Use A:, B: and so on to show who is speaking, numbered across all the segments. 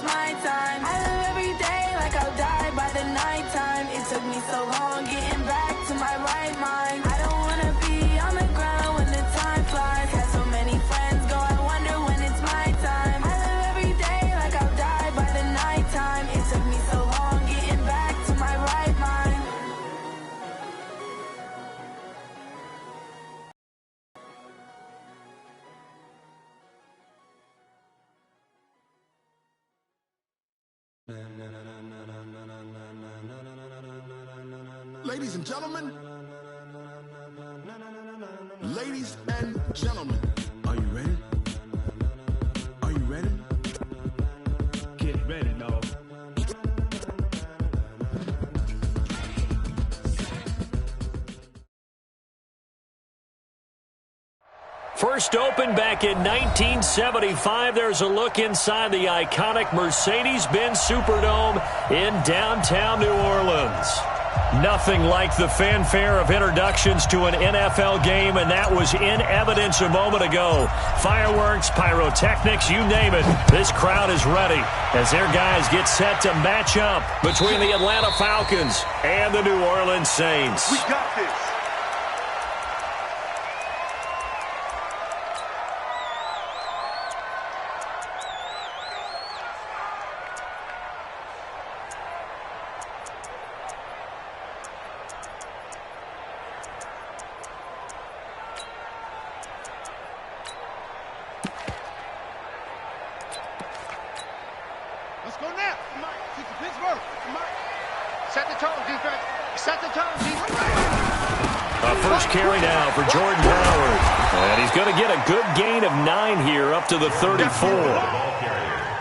A: it's my time. I live every day like I'll die by the nighttime. It took me so long getting back to my right mind. I don't wanna be on the ground when the time flies. Had so many friends go, I wonder when it's my time. I live every day like I'll die by the nighttime. It took me so long getting back to my right mind.
B: Ladies and gentlemen, ladies and gentlemen, are you ready? Are you ready? Get ready, dog.
C: First opened back in 1975. There's a look inside the iconic Mercedes-Benz Superdome in downtown New Orleans. Nothing like the fanfare of introductions to an NFL game, and that was in evidence a moment ago. Fireworks, pyrotechnics, you name it. This crowd is ready as their guys get set to match up between the Atlanta Falcons and the New Orleans Saints.
D: We got this.
E: Let's go now. Pittsburgh. Set the tone, defense. Set the tone, defense.
C: First carry now for Jordan Howard. And he's going to get a good gain of 9 here up to the 34.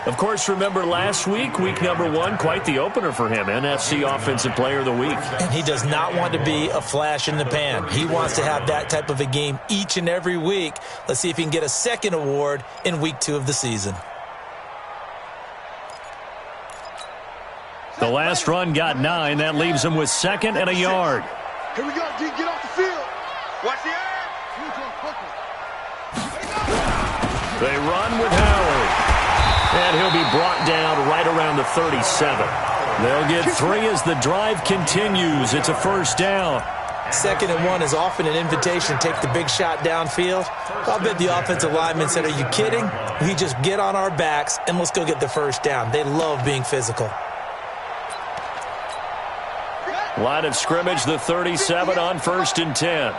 C: Of course, remember last week, week number 1, quite the opener for him. NFC Offensive Player of the Week.
F: And he does not want to be a flash in the pan. He wants to have that type of a game each and every week. Let's see if he can get a second award in week 2 of the season.
C: The last run got 9. That leaves him with 2nd and a yard.
E: Here we go, D. Get off the field.
D: Watch the air.
C: They run with Howard. And he'll be brought down right around the 37. They'll get 3 as the drive continues. It's a first down.
F: 2nd and 1 is often an invitation to take the big shot downfield. I'll bet the offensive lineman said, are you kidding? We just get on our backs and let's go get the first down. They love being physical.
C: Line of scrimmage, the 37 on 1st and 10.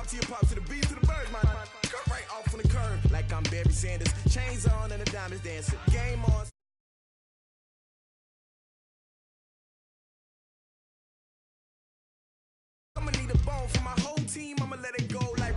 G: To your pop, to the beat, to the bird, man. Cut right off on the curb, like I'm Barry Sanders. Chains on and the diamonds dancing. Game on. I'ma need a bone for my whole team. I'ma let it go like,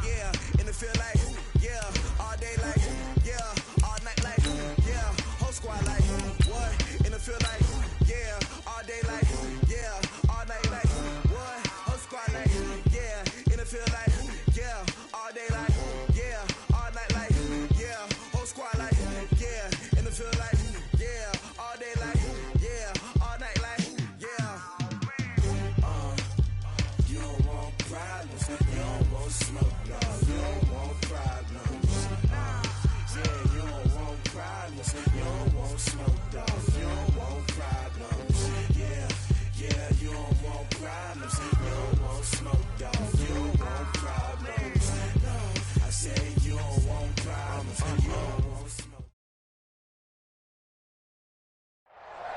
G: yeah. In the field like, yeah. All day like, yeah. All night like, yeah. Whole squad like, what? In the field like, yeah. All day like, yeah. All night like, what? Whole squad like, yeah. In the field like, yeah. All day like, yeah. All night like, yeah. Whole squad like, yeah. In the field like.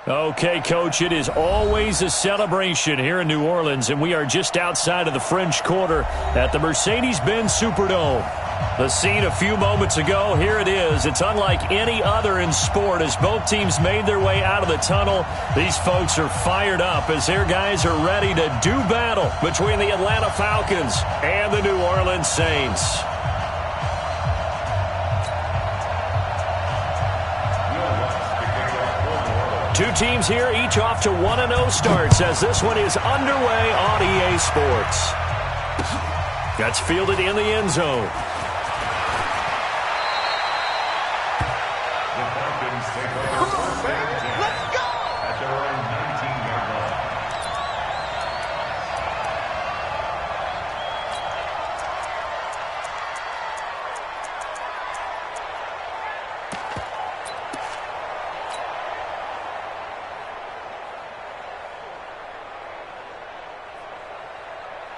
C: Okay, Coach, it is always a celebration here in New Orleans, and we are just outside of the French Quarter at the Mercedes-Benz Superdome. The scene a few moments ago, here it is. It's unlike any other in sport as both teams made their way out of the tunnel. These folks are fired up as their guys are ready to do battle between the Atlanta Falcons and the New Orleans Saints. Two teams here, each off to 1-0 starts as this one is underway on EA Sports. That's fielded in the end zone.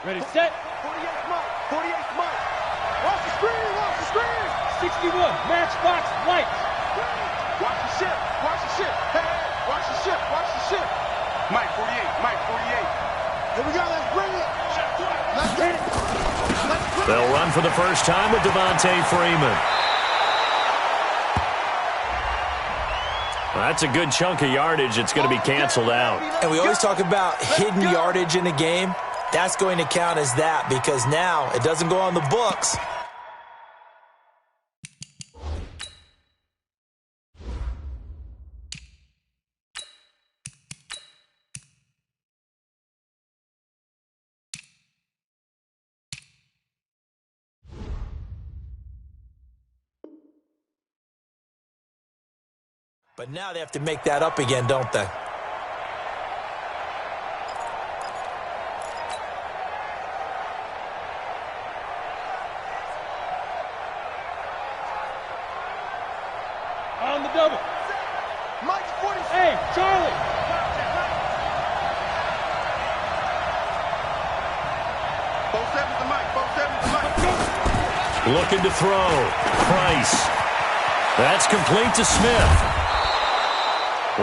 D: Ready, set.
E: 48 Mike. 48 Mike. Watch the screen. Watch the screen.
D: 61. Matchbox lights.
E: Watch the ship. Watch the ship. Hey, watch the ship. Watch the ship. Mike 48. Mike 48. Here we go. Let's bring it. Let's get it. Let's bring it.
C: They'll run for the first time with Devontae Freeman. Well, that's a good chunk of yardage. It's going to be canceled out.
F: And we always talk about hidden yardage in a game. That's going to count as that because now it doesn't go on the books. But now they have to make that up again, don't they?
D: On the double.
E: Mike's 40.
D: Hey, Charlie.
E: Both sevens to Mike. Both sevens to Mike.
C: Looking to throw. Price. That's complete to Smith.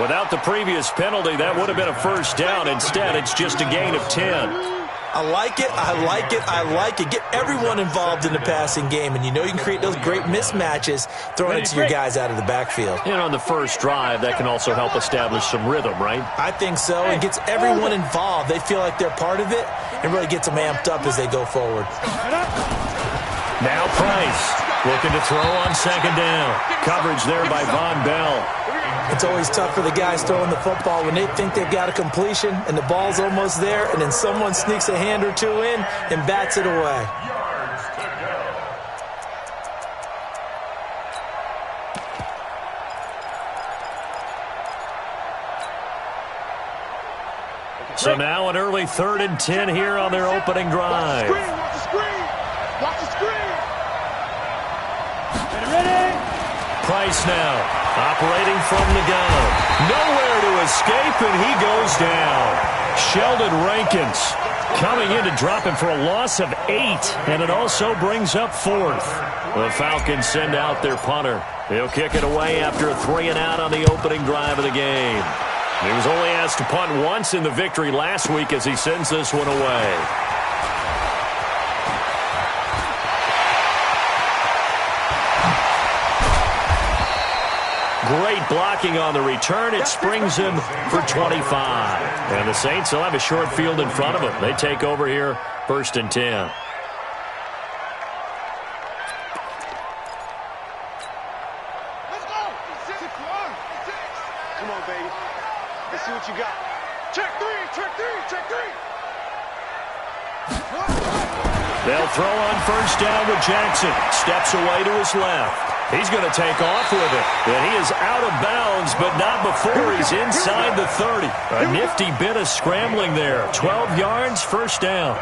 C: Without the previous penalty, that would have been a first down. Instead, it's just a gain of 10.
F: I like it, I like it, I like it. Get everyone involved in the passing game, and you know you can create those great mismatches throwing it to your guys out of the backfield.
C: And on the first drive, that can also help establish some rhythm, right?
F: I think so. It gets everyone involved. They feel like they're part of it and really gets them amped up as they go forward.
C: Now Price looking to throw on second down. Coverage there by Von Bell.
F: It's always tough for the guys throwing the football when they think they've got a completion and the ball's almost there, and then someone sneaks a hand or two in and bats it away.
C: So now an early 3rd and 10 here on their opening drive.
E: Watch the screen. Watch the screen.
D: Ready?
C: Price now. Operating from the gun. Nowhere to escape, and he goes down. Sheldon Rankins coming in to drop him for a loss of 8, and it also brings up 4th. The Falcons send out their punter. He'll kick it away after a 3-and-out on the opening drive of the game. He was only asked to punt once in the victory last week as he sends this one away. Great blocking on the return. It springs him for 25. And the Saints will have a short field in front of them. They take over here, 1st and 10.
E: Let's go. Come on, baby. Let's see what you got. Check 3. Check 3. Check 3.
C: They'll throw on first down with Jackson. Steps away to his left. He's going to take off with it. And he is out of bounds, but not before he's inside the 30. A nifty bit of scrambling there. 12 yards, first down.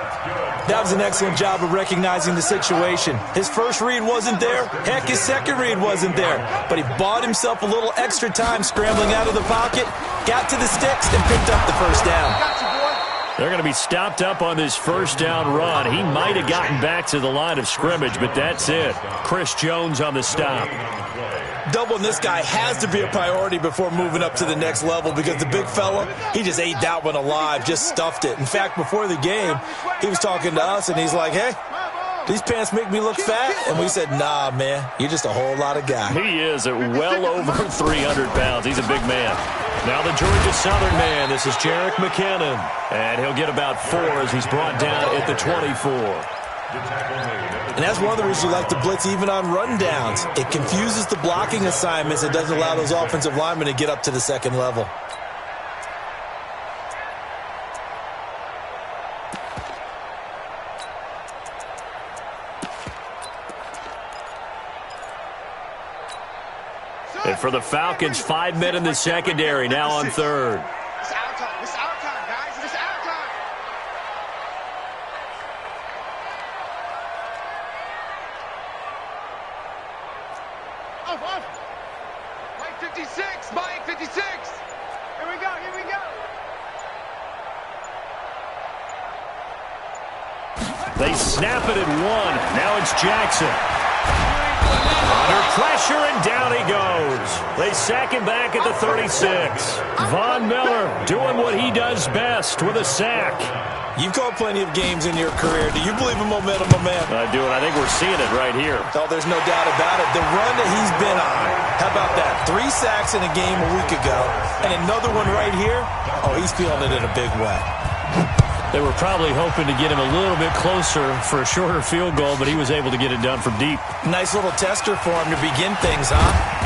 F: That was an excellent job of recognizing the situation. His first read wasn't there. Heck, his second read wasn't there. But he bought himself a little extra time scrambling out of the pocket, got to the sticks, and picked up the first down.
E: Got you, boy.
C: They're going to be stopped up on this first down run. He might have gotten back to the line of scrimmage, but that's it. Chris Jones on the stop.
F: Doubling this guy has to be a priority before moving up to the next level because the big fella, he just ate that one alive, just stuffed it. In fact, before the game, he was talking to us, and he's like, hey, these pants make me look fat? And we said, nah, man, you're just a whole lot of guy.
C: He is at well over 300 pounds. He's a big man. Now the Georgia Southern man, this is Jerick McKinnon. And he'll get about 4 as he's brought down at the 24.
F: And that's one of the reasons you like to blitz even on rundowns. It confuses the blocking assignments. It doesn't allow those offensive linemen to get up to the second level.
C: And for the Falcons, 5 men in the secondary, now on third.
E: It's our time. It's our time, guys. It's our time. Off. Mike 56. Mike 56. Here we go. Here we go.
C: They snap it at 1. Now it's Jackson. Under pressure, and down he goes. They sack him back at the 36. Von Miller doing what he does best with a sack.
F: You've called plenty of games in your career. Do you believe in momentum, my man?
C: I do, and I think we're seeing it right here.
F: Oh, there's no doubt about it. The run that he's been on, how about that? 3 sacks in a game a week ago, and another one right here. Oh, he's feeling it in a big way.
C: They were probably hoping to get him a little bit closer for a shorter field goal, but he was able to get it done from deep.
F: Nice little tester for him to begin things, huh?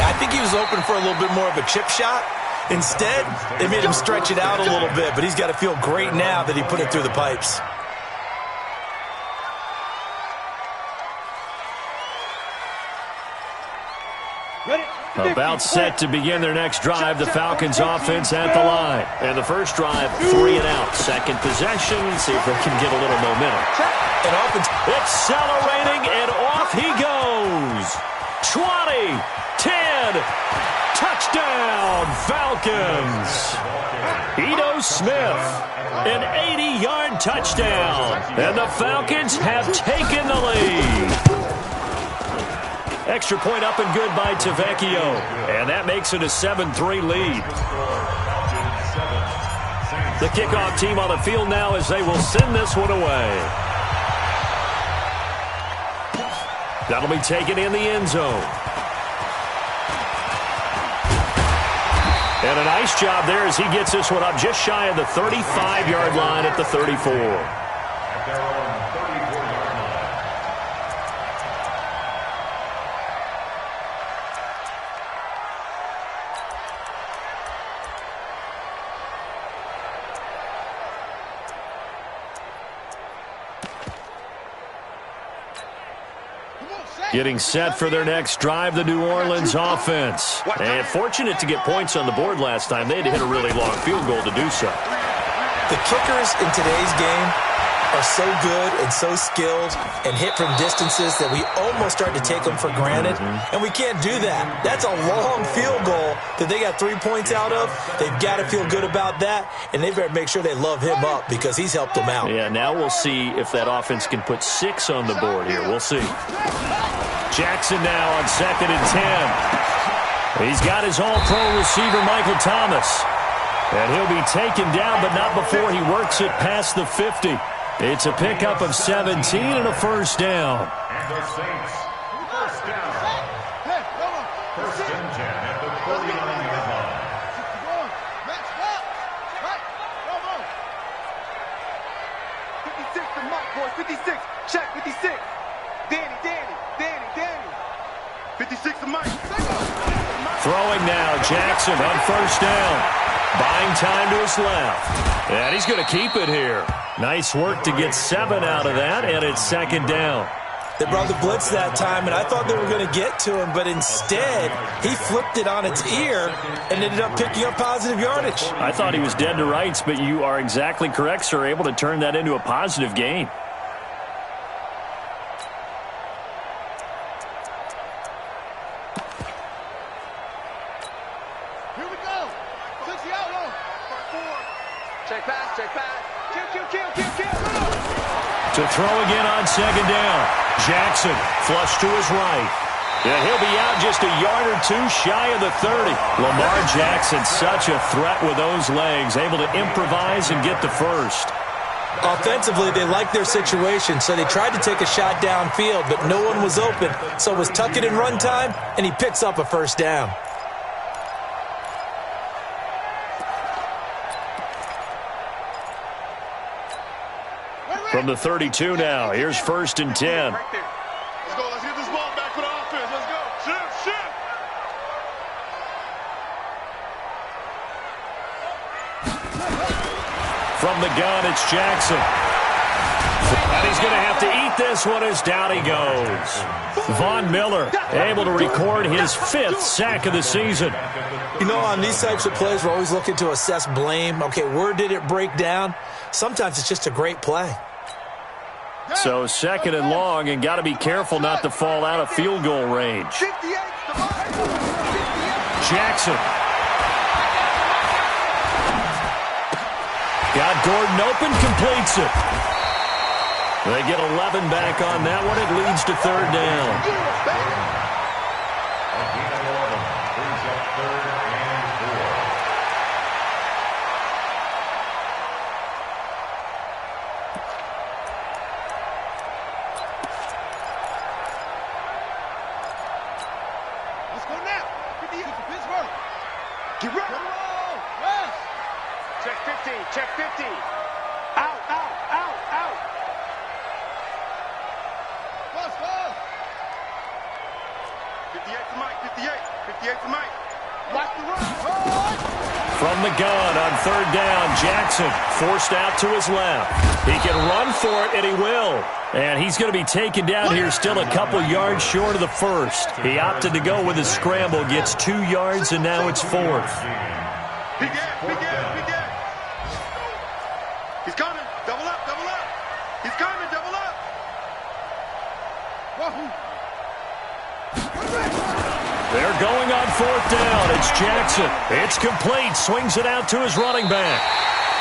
F: I think he was open for a little bit more of a chip shot. Instead, they made him stretch it out a little bit, but he's got to feel great now that he put it through the pipes.
C: About set to begin their next drive, the Falcons offense at the line. And the first drive, 3 and out. Second possession, see if they can get a little momentum.
F: And offense
C: accelerating, and off he goes. 20, 10, touchdown, Falcons. Ito Smith, an 80-yard touchdown. And the Falcons have taken the lead. Extra point up and good by Tavecchio. And that makes it a 7-3 lead. The kickoff team on the field now as they will send this one away. That'll be taken in the end zone. And a nice job there as he gets this one up just shy of the 35-yard line at the 34. Getting set for their next drive, the New Orleans offense. And fortunate to get points on the board last time. They had to hit a really long field goal to do so.
F: The kickers in today's game are so good and so skilled and hit from distances that we almost start to take them for granted. And we can't do that. That's a long field goal that they got 3 points out of. They've got to feel good about that, and they better make sure they love him up because he's helped them out.
C: Yeah, now we'll see if that offense can put 6 on the board here. We'll see. Jackson now on 2nd and 10. He's got his all-pro receiver, Michael Thomas. And he'll be taken down, but not before he works it past the 50. It's a pickup of 17 and a first down.
H: And the Saints, first down. First and 10 at the 49-yard line.
E: Max, stop. Right. Come on. 56 to Mike, boys. 56. Check, 56. Danny. 56 to Mike.
C: Throwing now, Jackson on first down. Buying time to his left. And he's going to keep it here. Nice work to get 7 out of that, and it's 2nd down.
F: They brought the blitz that time, and I thought they were going to get to him, but instead, he flipped it on its ear and ended up picking up positive yardage.
C: I thought he was dead to rights, but you are exactly correct, sir, able to turn that into a positive gain.
E: Here we go. Check pass.
C: To throw again on second down. Jackson flush to his right. And he'll be out just a yard or two shy of the 30. Lamar Jackson, such a threat with those legs, able to improvise and get the first.
F: Offensively, they liked their situation, so they tried to take a shot downfield, but no one was open. So it was tuck it in run time, and he picks up a first down.
C: From the 32 now, here's 1st and 10.
E: Right there. Let's go. Let's get this ball back for the offense. Let's go. Shift.
C: From the gun, it's Jackson. And he's going to have to eat this one as down he goes. Von Miller able to record his 5th sack of the season.
F: You know, on these types of plays, we're always looking to assess blame. Okay, where did it break down? Sometimes it's just a great play.
C: So 2nd and long, and got to be careful not to fall out of field goal range. Jackson. Got Gordon open, completes it. They get 11 back on that one. It leads to 3rd down.
E: Get ready. Yes. Check 15. Check 15. Out. 58 to Mike. 58 to Mike. Watch the run.
C: From the gun on 3rd down, Jackson forced out to his left. He can run for it, and he will. And he's going to be taken down here still a couple yards short of the 1st. He opted to go with a scramble, gets 2 yards, and now it's 4th.
E: Big gap. He's coming. Double up. He's coming. Double up.
C: They're going on 4th down. It's Jackson. It's complete. Swings it out to his running back.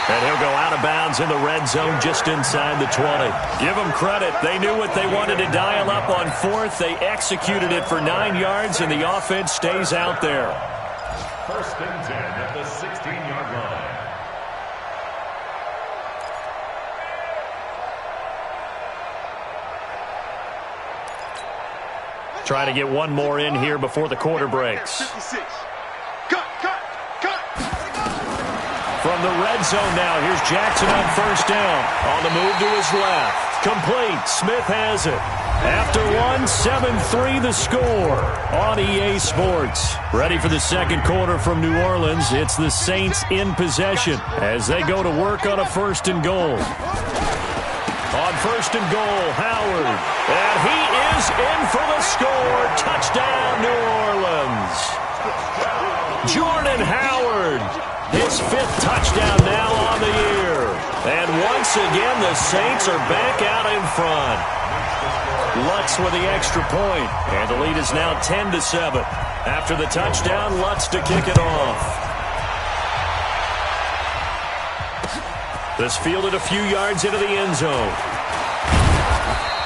C: And he'll go out of bounds in the red zone just inside the 20. Give them credit. They knew what they wanted to dial up on 4th. They executed it for 9 yards, and the offense stays out there.
H: 1st and 10 at the 16-yard line.
C: Trying to get one more in here before the quarter breaks.
E: 56. Cut.
C: From the red zone now, here's Jackson on 1st down. On the move to his left. Complete. Smith has it. After 7-3 the score on EA Sports. Ready for the 2nd quarter from New Orleans. It's the Saints in possession as they go to work on a 1st and goal. On 1st and goal, Howard. And he is in for the score. Touchdown, New Orleans. Jordan Howard. His 5th touchdown now on the year. And once again, the Saints are back out in front. Lutz with the extra point. And the lead is now 10-7. After the touchdown, Lutz to kick it off. This fielded a few yards into the end zone.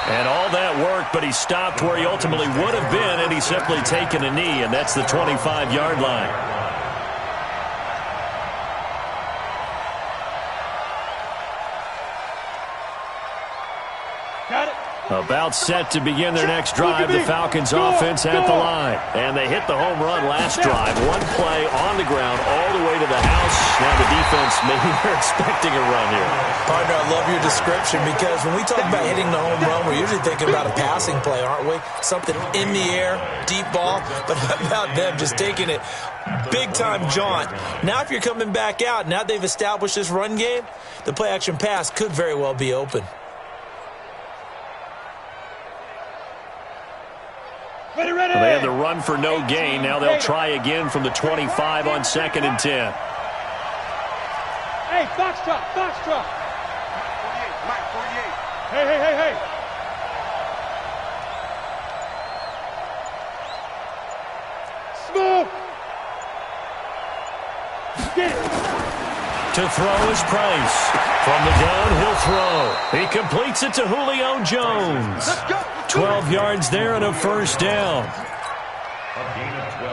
C: And all that worked, but he stopped where he ultimately would have been, and he's simply taken a knee, and that's the 25-yard line. About set to begin their next drive, the Falcons offense at the line. And they hit the home run last drive. One play on the ground all the way to the house. Now the defense, maybe they're expecting a run here.
F: Partner, I love your description because when we talk about hitting the home run, we're usually thinking about a passing play, aren't we? Something in the air, deep ball. But how about them just taking it big-time jaunt? Now if you're coming back out, now they've established this run game, the play-action pass could very well be open.
C: They had the run for no gain. Now they'll try again from the 25 on 2nd and 10.
D: Hey, Foxtrot.
E: 48, Mike, 48.
D: Hey. Smooth. Get it.
C: To throw is Price. From the gun, he'll throw. He completes it to Julio Jones. 12 yards there and a first down.
H: A gain of 12.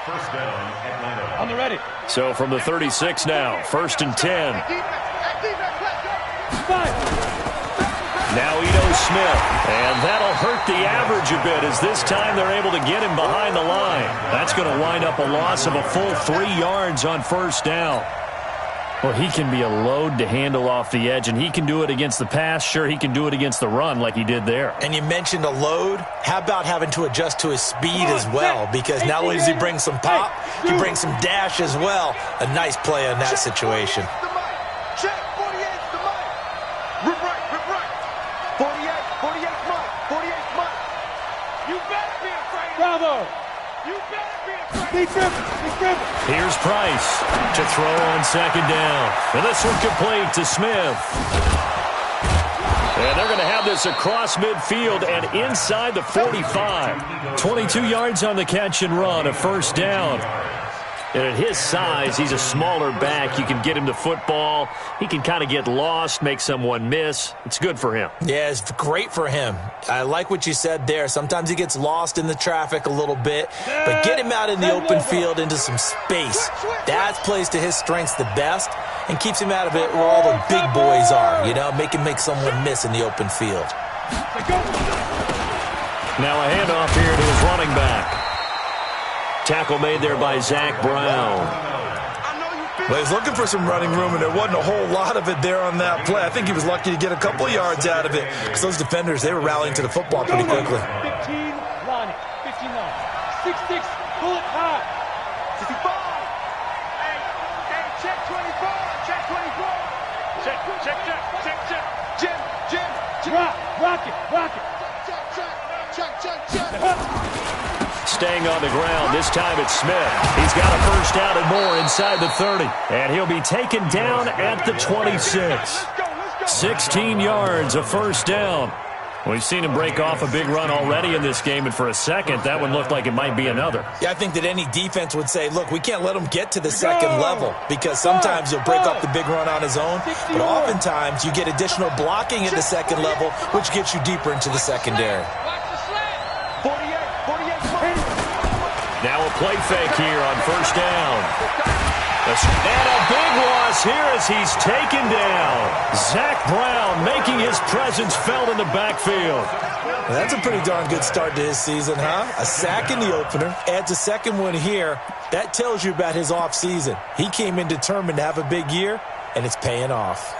H: First down, Atlanta.
D: On the ready.
C: So from the 36 now, 1st and 10. Now Ito Smith, and that'll hurt the average a bit as this time they're able to get him behind the line. That's going to wind up a loss of a full 3 yards on first down. Well, he can be a load to handle off the edge, and he can do it against the pass. Sure, he can do it against the run like he did there.
F: And you mentioned a load. How about having to adjust to his speed as well? Because not only does he bring some pop, he brings some dash as well. A nice play in that situation.
E: Check, 48's the mic. Rip right, rip right. 48's Mike, 48's Mike. You better be afraid.
D: Bravo.
E: You better be afraid.
D: Be driven. Be driven.
C: Here's Price to throw on second down. And this one complete to Smith. And they're going to have this across midfield and inside the 45. 22 yards on the catch and run, a first down. And at his size, he's a smaller back. You can get him to football. He can kind of get lost, make someone miss. It's good for him.
F: Yeah, it's great for him. I like what you said there. Sometimes he gets lost in the traffic a little bit, but get him out in the open field into some space. That plays to his strengths the best and keeps him out of it where all the big boys are, you know, make someone miss in the open field.
C: Now a handoff here to his running back. Tackle made there by Zach Brown.
F: Well, he's looking for some running room, and there wasn't a whole lot of it there on that play. I think he was lucky to get a couple yards out of it because those defenders, they were rallying to the football pretty quickly.
D: 15 line, 15 line. 6-6, pull it high.
E: 65. Hey, check 24, check 24. Check. Jim.
D: Rock it.
E: Check.
C: Staying on the ground. This time it's Smith. He's got a first down and more inside the 30. And he'll be taken down at the 26. 16 yards, a first down. We've seen him break off a big run already in this game, and for a second, that one looked like it might be another.
F: Yeah, I think that any defense would say, look, we can't let him get to the second level because sometimes he'll break off the big run on his own, but oftentimes you get additional blocking at the second level, which gets you deeper into the secondary.
E: 48.
C: Now a play fake here on first down. And a big loss here as he's taken down. Zach Brown making his presence felt in the backfield.
F: That's a pretty darn good start to his season, huh? A sack in the opener, adds a second one here. That tells you about his offseason. He came in determined to have a big year, and it's paying off.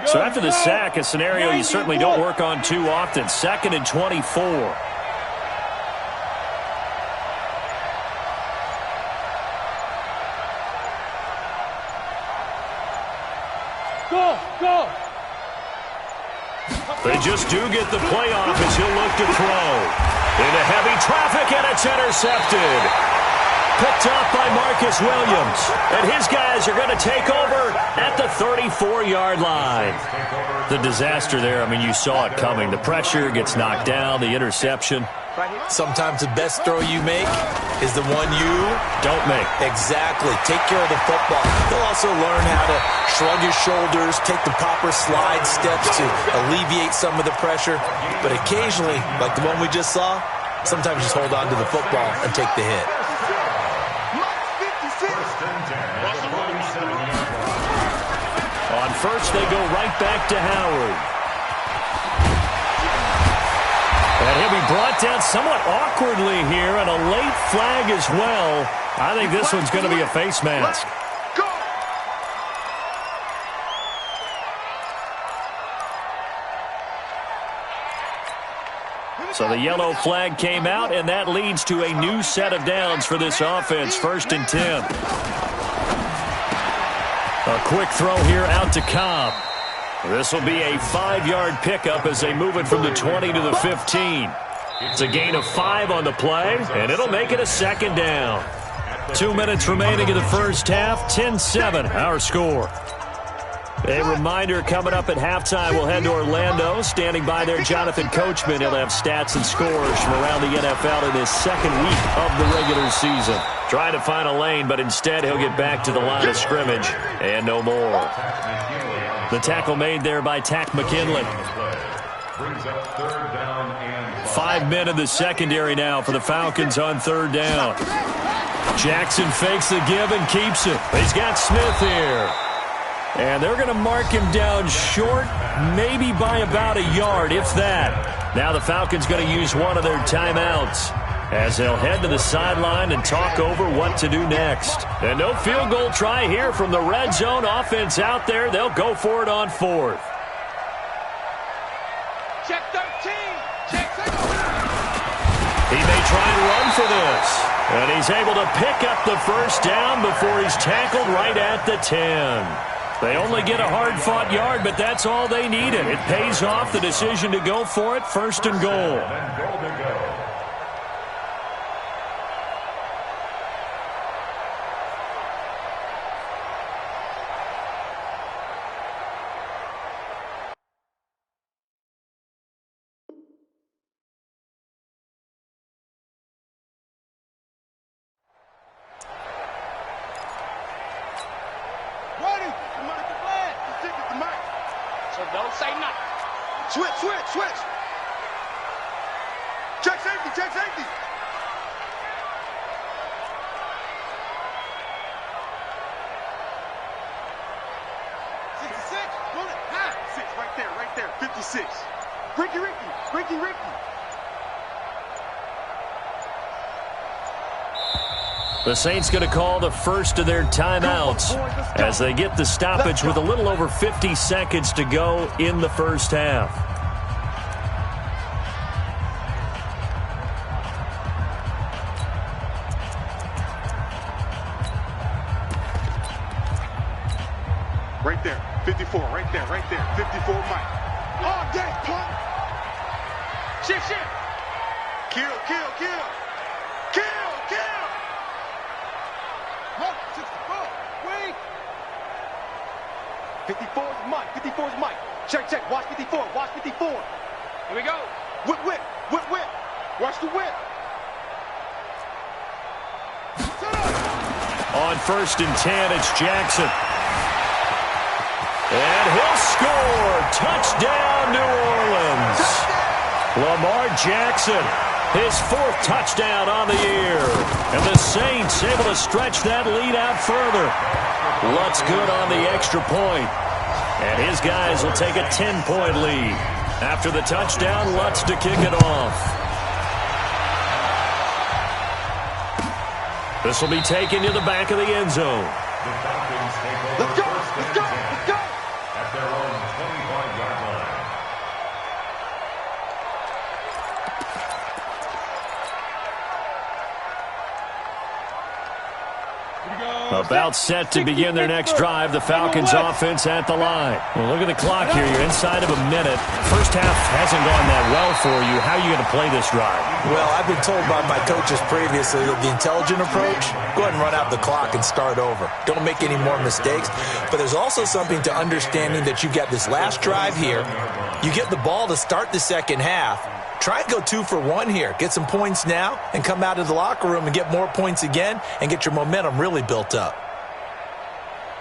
C: So after the sack, a scenario you certainly don't work on too often. 2nd and 24.
D: Go.
C: They just do get the play off as he'll look to throw. Into heavy traffic, and it's intercepted. Picked off by Marcus Williams. And his guys are going to take over at the 34-yard line. The disaster there, I mean, you saw it coming. The pressure gets knocked down, the interception.
F: Sometimes the best throw you make is the one you
C: don't make.
F: Exactly. Take care of the football. He'll also learn how to shrug his shoulders, take the proper slide steps to alleviate some of the pressure. But occasionally, like the one we just saw, sometimes just hold on to the football and take the hit.
C: On first, they go right back to Howard. And he'll be brought down somewhat awkwardly here, and a late flag as well. I think this one's going to be a face mask. So the yellow flag came out, and that leads to a new set of downs for this offense. 1st and 10. A quick throw here out to Cobb. This will be a 5-yard pickup as they move it from the 20 to the 15. It's a gain of 5 on the play, and it'll make it a 2nd down. 2 minutes remaining in the first half, 10-7, our score. A reminder, coming up at halftime, we'll head to Orlando. Standing by there, Jonathan Coachman. He'll have stats and scores from around the NFL in his second week of the regular season. Trying to find a lane, but instead he'll get back to the line of scrimmage and no more. The tackle made there by Takk McKinley.
H: Brings up third down and
C: 5 men in the secondary now for the Falcons on third down. Jackson fakes the give and keeps it. He's got Smith here. And they're going to mark him down short, maybe by about a yard, if that. Now the Falcons going to use one of their timeouts as they'll head to the sideline and talk over what to do next. And no field goal try here from the red zone. Offense out there. They'll go for it on fourth.
D: Check 13. Check 13.
C: He may try and run for this. And he's able to pick up the first down before he's tackled right at the 10. They only get a hard-fought yard, but that's all they needed. It pays off the decision to go for it, first and goal.
E: Switch. Check safety. 66, pull it, high. 6, right there, 56. Ricky.
C: The Saints going to call the first of their timeouts as they get the stoppage with a little over 50 seconds to go in the first half.
E: Right there, 54, right there, 54 Mike. Oh, dang, punt. Shift. Kill. 54's Mike. Check. Watch 54. Here we go. Whip. Watch the whip.
C: On first and 10, it's Jackson. And he'll score. Touchdown, New Orleans. Lamar Jackson, his fourth touchdown on the year. And the Saints able to stretch that lead out further. Lutz good on the extra point. And his guys will take a 10-point lead. After the touchdown, Lutz to kick it off. This will be taken to the back of the end zone.
H: the Falcons take over.
E: Let's go.
H: At their own 25-yard line.
C: About set to begin their next drive. The Falcons offense at the line. Well, look at the clock here. You're inside of a minute. First half hasn't gone that well for you. How are you going to play this drive?
F: Well, I've been told by my coaches previously that the intelligent approach, go ahead and run out the clock and start over. Don't make any more mistakes. But there's also something to understanding that you get this last drive here. You get the ball to start the second half. Try and go 2 for 1 here. Get some points now and come out of the locker room and get more points again and get your momentum really built up.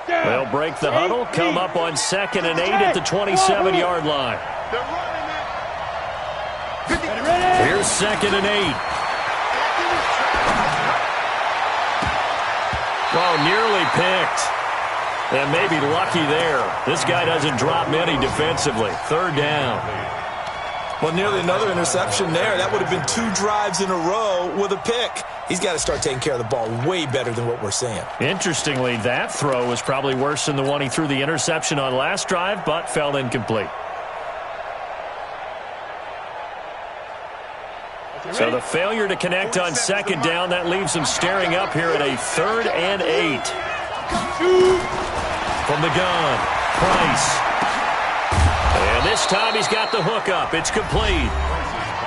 C: They'll break the huddle, come up on 2nd and 8 at the 27-yard line. Here's 2nd and 8. Oh, nearly picked. And maybe lucky there. This guy doesn't drop many defensively. 3rd down.
F: Well, nearly another interception there. That would have been 2 drives in a row with a pick. He's got to start taking care of the ball way better than what we're seeing.
C: Interestingly, that throw was probably worse than the one he threw the interception on last drive, but fell incomplete. So the failure to connect on 2nd down, that leaves him staring up here at a 3rd and 8. From the gun, Price. And this time he's got the hook up. It's complete.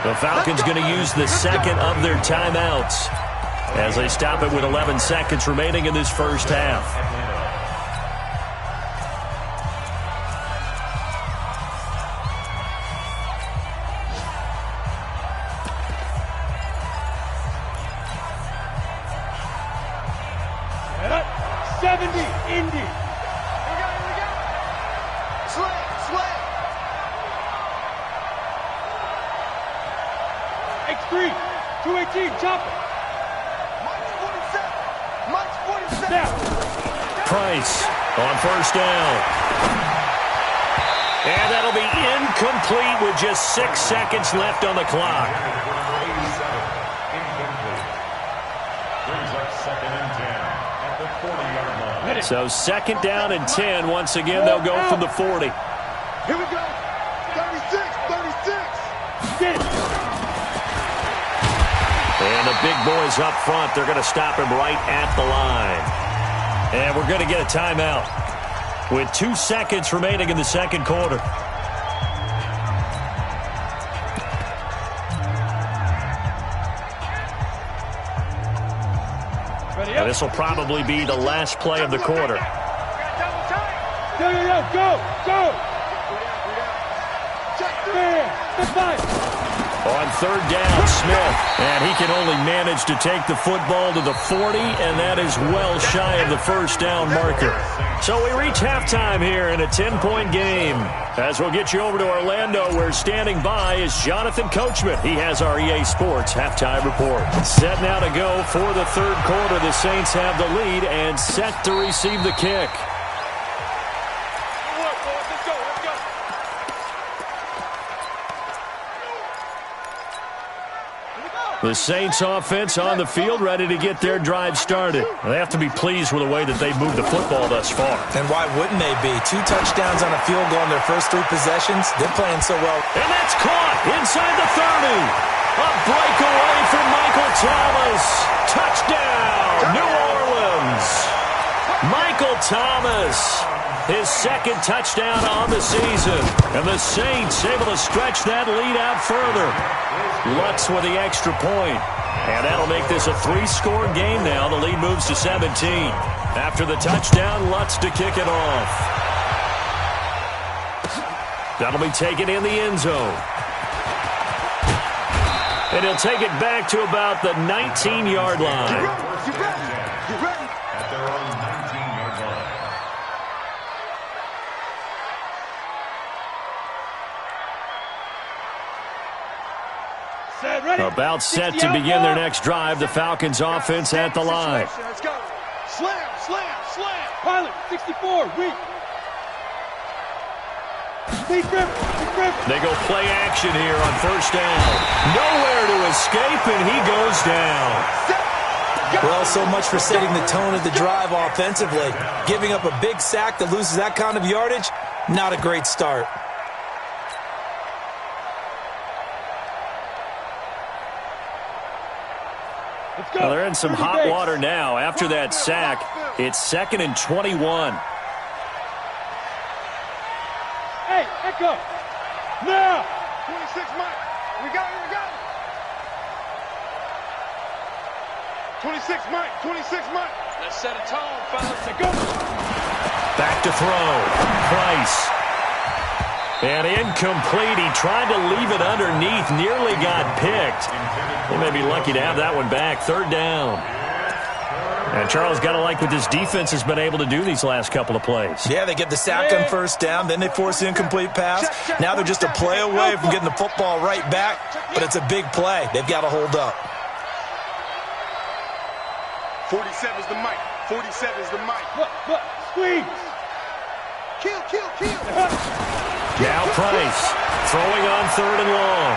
C: The Falcons going to use the 2nd of their timeouts as they stop it with 11 seconds remaining in this first half.
D: 70, Indy.
E: Here we go. Slam, slam.
D: X3, 218, chopper.
E: Mike's 47. Mike's 47.
D: Now.
C: Price on first down. And that'll be incomplete with just 6 seconds left on the clock. So second down and 10. Once again, they'll go from the 40.
E: Here we go. 36, 36.
C: And the big boys up front, they're going to stop him right at the line. And we're going to get a timeout with 2 seconds remaining in the second quarter. And this will probably be the last play of the quarter.
D: Go, go.
C: On third down, Smith. And he can only manage to take the football to the 40, and that is well shy of the first down marker. So we reach halftime here in a 10-point game. As we'll get you over to Orlando, where standing by is Jonathan Coachman. He has our EA Sports halftime report. Set now to go for the third quarter. The Saints have the lead and set to receive the kick. The Saints offense on the field, ready to get their drive started. They have to be pleased with the way that they've moved the football thus far.
F: And why wouldn't they be? 2 touchdowns on a field goal in their first 3 possessions. They're playing so well.
C: And that's caught inside the 30. A breakaway for Michael Thomas. Touchdown, New Orleans. Michael Thomas, his second touchdown on the season. And the Saints able to stretch that lead out further. Lutz with the extra point. And that'll make this a 3-score game now. The lead moves to 17. After the touchdown, Lutz to kick it off. That'll be taken in the end zone. And he'll take it back to about the 19-yard line.
E: You ready?
H: At their own 19-yard line.
C: About set to begin their next drive. The Falcons offense at the line.
E: Let's go. Slam, slam, slam.
D: Pilot, 64, weak.
C: They go play action here on first down. Nowhere to escape, and he goes down.
F: Well, so much for setting the tone of the drive offensively. Giving up a big sack that loses that kind of yardage, not a great start.
C: Well, they're in some hot water now. After that sack, it's 2nd and 21.
D: Hey, Echo. Now.
E: 26 Mike. We got it. 26 Mike. 26 Mike.
D: Let's set a tone, fellas. Go.
C: Back to throw. Price. And incomplete. He tried to leave it underneath. Nearly got picked. They may be lucky to have that one back. Third down. And Charles, got to like what this defense has been able to do these last couple of plays.
F: Yeah, they get the sack on first down, then they force the incomplete pass. Now they're just a play away from getting the football right back, but it's a big play. They've got to hold up.
E: 47 is the mic. 47 is the mic.
D: Squeeze.
E: Kill.
C: Now Price throwing on 3rd and long.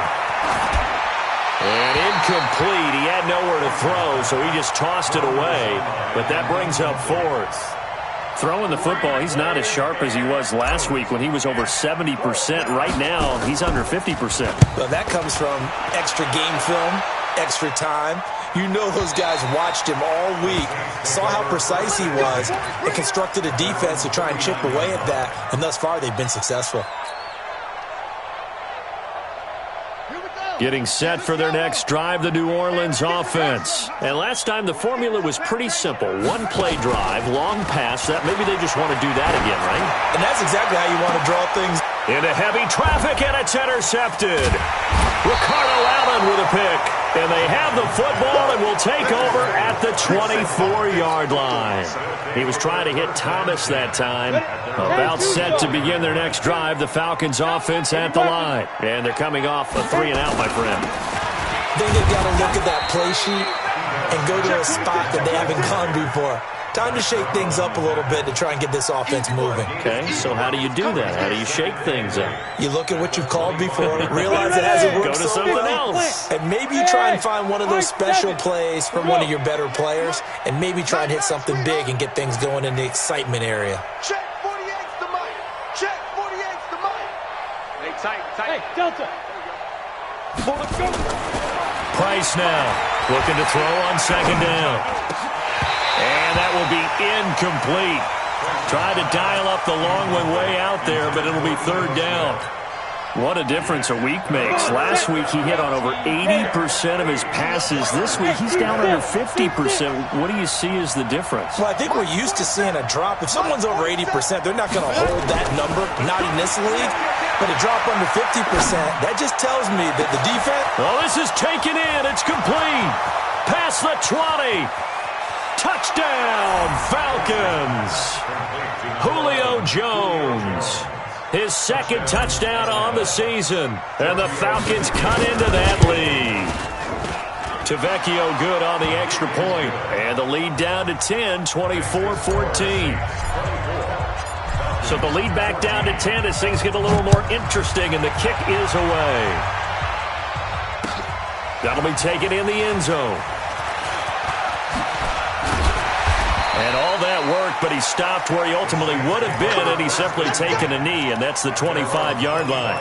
C: And incomplete. He had nowhere to throw, so he just tossed it away. But that brings up 4th. Throwing the football, he's not as sharp as he was last week when he was over 70%. Right now, he's under 50%.
F: Well, that comes from extra game film, extra time. You know those guys watched him all week, saw how precise he was, and constructed a defense to try and chip away at that. And thus far, they've been successful.
C: Getting set for their next drive, the New Orleans offense. And last time, the formula was pretty simple. 1-play drive, long pass. That maybe they just want to do that again, right?
F: And that's exactly how you want to draw things.
C: Into heavy traffic, and it's intercepted. Ricardo Allen with a pick. And they have the football and will take over at the 24-yard line. He was trying to hit Thomas that time. About set to begin their next drive. The Falcons offense at the line. And they're coming off a 3-and-out, my friend.
F: I think they've got to look at that play sheet and go to a spot that they haven't gone before. Time to shake things up a little bit to try and get this offense moving.
C: Okay, so how do you do that? How do you shake things up?
F: You look at what you've called before, realize it hasn't worked
C: Go to
F: so
C: something
F: well,
C: else.
F: and maybe you try and find one of those special plays from one of your better players, and maybe try and hit something big and get things going in the excitement area.
E: Check 48's the mic. Check 48's the mic. Hey, tight.
D: Hey, Delta. Let's go.
C: Price now, looking to throw on second down. And that will be incomplete. Tried to dial up the long way out there, but it'll be third down. What a difference a week makes. Last week he hit on over 80% of his passes. This week he's down under 50%. What do you see as the difference?
F: Well, I think we're used to seeing a drop. If someone's over 80%, they're not going to hold that number, not in this league. But a drop under 50%, that just tells me that the defense...
C: Well, this is taken in. It's complete. Past the 20. Touchdown, Falcons. Julio Jones. His second touchdown on the season. And the Falcons cut into that lead. Tavecchio good on the extra point. And the lead down to 10, 24-14. So the lead back down to 10 as things get a little more interesting, and the kick is away. That'll be taken in the end zone. And all that worked, but he stopped where he ultimately would have been, and he's simply taken a knee, and that's the 25-yard line.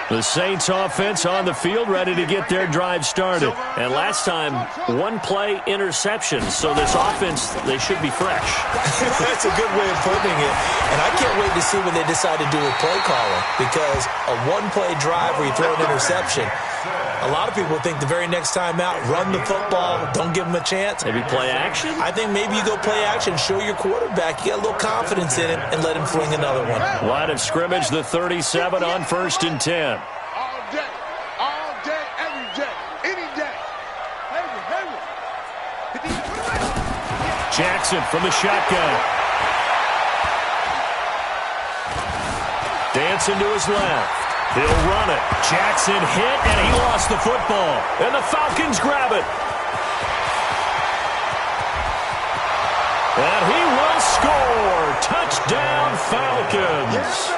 C: The Saints offense on the field, ready to get their drive started. And last time, one-play interception. So this offense, they should be fresh.
F: That's a good way of putting it. And I can't wait to see what they decide to do with play calling. Because a one-play drive where you throw an interception, a lot of people think the very next time out, run the football, don't give them a chance.
C: Maybe play action?
F: I think maybe you go play action, show your quarterback, you get a little confidence in him, and let him fling another one.
C: Line of scrimmage, the 37 on 1st and 10.
E: All day, every day, any day.
C: Jackson from the shotgun. Dancing to his left. He'll run it. Jackson hit, and he lost the football. And the Falcons grab it. And he will score. Touchdown, Falcons.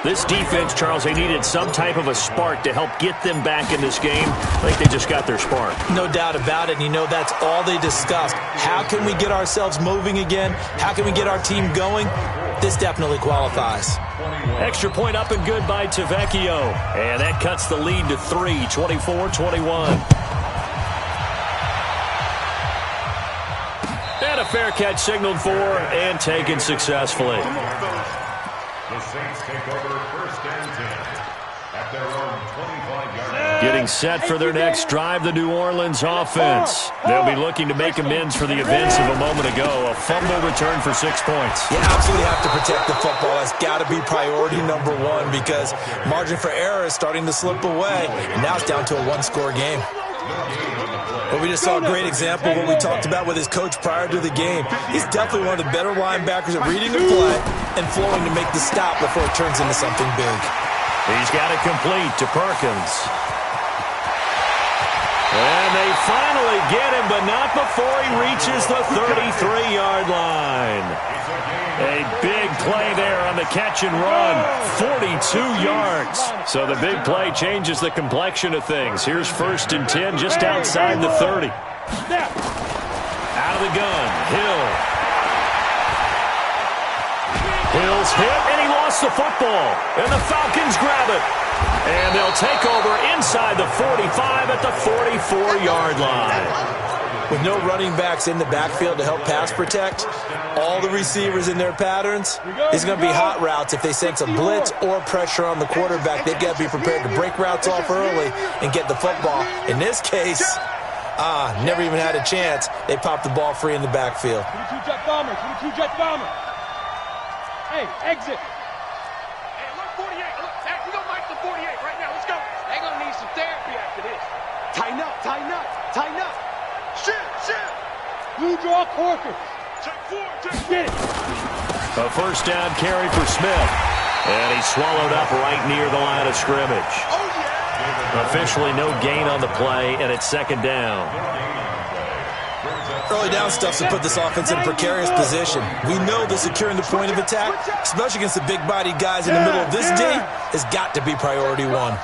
C: This defense, Charles, they needed some type of a spark to help get them back in this game. I think they just got their spark.
F: No doubt about it. And you know, that's all they discussed. How can we get ourselves moving again? How can we get our team going? This definitely qualifies.
C: Extra point up and good by Tavecchio. And that cuts the lead to 3, 24-21. And a fair catch signaled for and taken successfully.
H: The Saints take over 1st and 10 at their own 25-yard line.
C: Getting set for their next drive, the New Orleans offense. They'll be looking to make amends for the events of a moment ago. A fumble return for 6 points.
F: You absolutely have to protect the football. That's got to be priority number one because margin for error is starting to slip away, and now it's down to a one-score game. But we just saw a great example of what we talked about with his coach prior to the game. He's definitely one of the better linebackers at reading the play and flowing to make the stop before it turns into something big.
C: He's got it complete to Perkins. And they finally get him, but not before he reaches the 33-yard line. A big play there on the catch and run, 42 yards. So the big play changes the complexion of things. Here's 1st and 10 just outside the 30. Out of the gun, Hill. Hill's hit, and he lost the football. And the Falcons grab it. And they'll take over inside the 45 at the 44-yard line.
F: With no running backs in the backfield to help pass protect, all the receivers in their patterns, it's going to be hot routes. If they sense a blitz or pressure on the quarterback, they've got to be prepared to break routes off early and get the football. In this case, never even had a chance. They popped the ball free in the backfield.
D: 22 jet bomber, 22 jet bomber. Hey, exit.
E: Hey, look, 48. Look, hey, we gonna mic the 48 right now. Let's go. They're gonna need some therapy after this. Tighten up, tighten up, tighten up. Shift.
D: Blue draw Corker.
E: Check four.
D: Get it.
C: A first down carry for Smith. And he's swallowed up right near the line of scrimmage.
E: Oh, yeah.
C: Officially no gain on the play, and it's second down.
F: Early down stuff's to put this offense in a precarious position. We know that securing the point of attack, especially against the big-bodied guys in the middle of this D, has got to be priority one.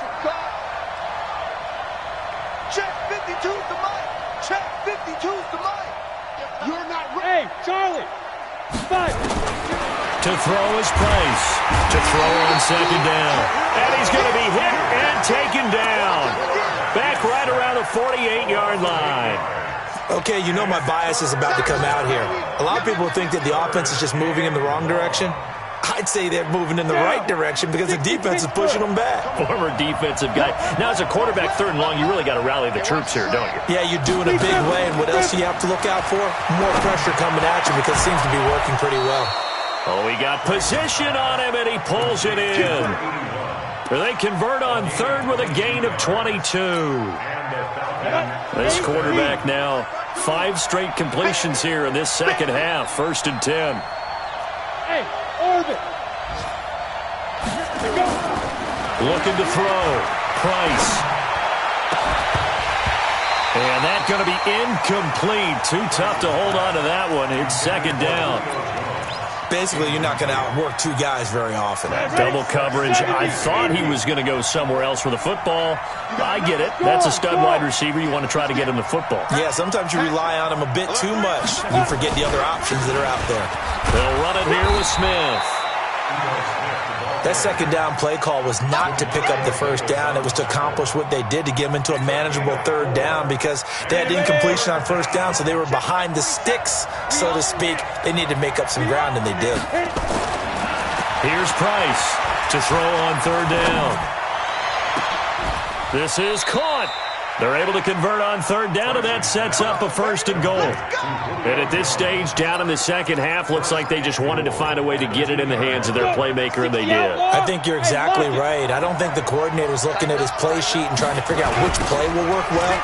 E: Check 52's the mic. Check 52's the mic. You're not ready.
D: Hey, Charlie. 5.
C: To throw is Price. To throw on second down. And he's going to be hit and taken down. Back right around the 48-yard line.
F: Okay, you know my bias is about to come out here. A lot of people think that the offense is just moving in the wrong direction. I'd say they're moving in the right direction because the defense is pushing them back.
C: Former defensive guy. Now, as a quarterback, third and long, you really got to rally the troops here, don't you?
F: Yeah, you do in a big way. And what else do you have to look out for? More pressure coming at you because it seems to be working pretty well.
C: Oh, he got position on him, and he pulls it in. They convert on third with a gain of 22. This quarterback now, 5 straight completions here in this second half. First and 10.
D: Hey, orbit.
C: Looking to throw. Price. And that's going to be incomplete. Too tough to hold on to that one. It's second down.
F: Basically, you're not going to outwork 2 guys very often.
C: Double coverage. I thought he was going to go somewhere else with the football. I get it. That's a stud wide receiver. You want to try to get him the football.
F: Yeah, sometimes you rely on him a bit too much. You forget the other options that are out there.
C: They'll run it here with Smith.
F: That second down play call was not to pick up the first down. It was to accomplish what they did to get them into a manageable third down because they had incompletion on first down, so they were behind the sticks, so to speak. They needed to make up some ground, and they did.
C: Here's Price to throw on third down. This is caught. They're able to convert on third down, and that sets up a first and goal. And at this stage, down in the second half, looks like they just wanted to find a way to get it in the hands of their playmaker, and they did.
F: I think you're exactly right. I don't think the coordinator's looking at his play sheet and trying to figure out which play will work well.